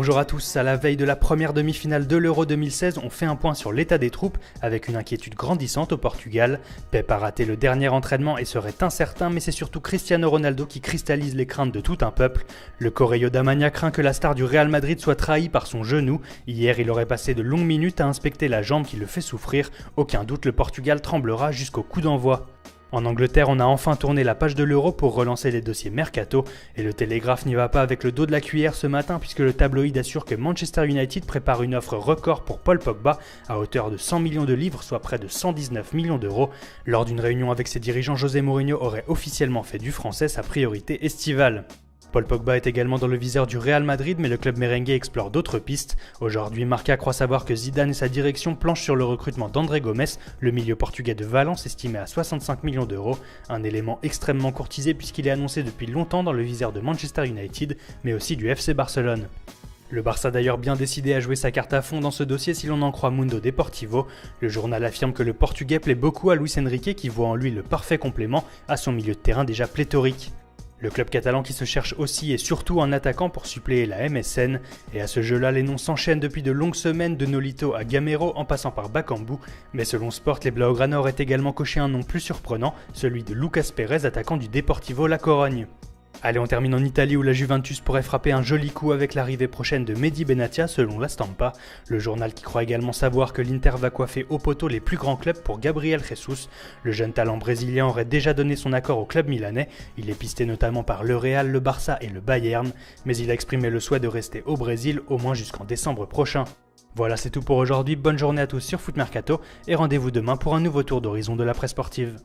Bonjour à tous, à la veille de la première demi-finale de l'Euro 2016, on fait un point sur l'état des troupes avec une inquiétude grandissante au Portugal. Pep a raté le dernier entraînement et serait incertain, mais c'est surtout Cristiano Ronaldo qui cristallise les craintes de tout un peuple. Le Correio da Manhã craint que la star du Real Madrid soit trahie par son genou. Hier, il aurait passé de longues minutes à inspecter la jambe qui le fait souffrir. Aucun doute, le Portugal tremblera jusqu'au coup d'envoi. En Angleterre, on a enfin tourné la page de l'Euro pour relancer les dossiers Mercato, et le Télégraphe n'y va pas avec le dos de la cuillère ce matin puisque le tabloïd assure que Manchester United prépare une offre record pour Paul Pogba à hauteur de 100 millions de livres, soit près de 119 millions d'euros. Lors d'une réunion avec ses dirigeants, José Mourinho aurait officiellement fait du français sa priorité estivale. Paul Pogba est également dans le viseur du Real Madrid, mais le club merengue explore d'autres pistes. Aujourd'hui, Marca croit savoir que Zidane et sa direction planchent sur le recrutement d'André Gomes, le milieu portugais de Valence estimé à 65 millions d'euros, un élément extrêmement courtisé puisqu'il est annoncé depuis longtemps dans le viseur de Manchester United, mais aussi du FC Barcelone. Le Barça d'ailleurs bien décidé à jouer sa carte à fond dans ce dossier si l'on en croit Mundo Deportivo. Le journal affirme que le Portugais plaît beaucoup à Luis Enrique qui voit en lui le parfait complément à son milieu de terrain déjà pléthorique. Le club catalan qui se cherche aussi et surtout un attaquant pour suppléer la MSN, et à ce jeu-là les noms s'enchaînent depuis de longues semaines de Nolito à Gamero en passant par Bakambu, mais selon Sport, les Blaugrana auraient également coché un nom plus surprenant, celui de Lucas Pérez, attaquant du Deportivo La Corogne. Allez, on termine en Italie où la Juventus pourrait frapper un joli coup avec l'arrivée prochaine de Mehdi Benatia selon la Stampa, le journal qui croit également savoir que l'Inter va coiffer au poteau les plus grands clubs pour Gabriel Jesus. Le jeune talent brésilien aurait déjà donné son accord au club milanais, il est pisté notamment par le Real, le Barça et le Bayern, mais il a exprimé le souhait de rester au Brésil au moins jusqu'en décembre prochain. Voilà, c'est tout pour aujourd'hui, bonne journée à tous sur Foot Mercato et rendez-vous demain pour un nouveau tour d'horizon de la presse sportive.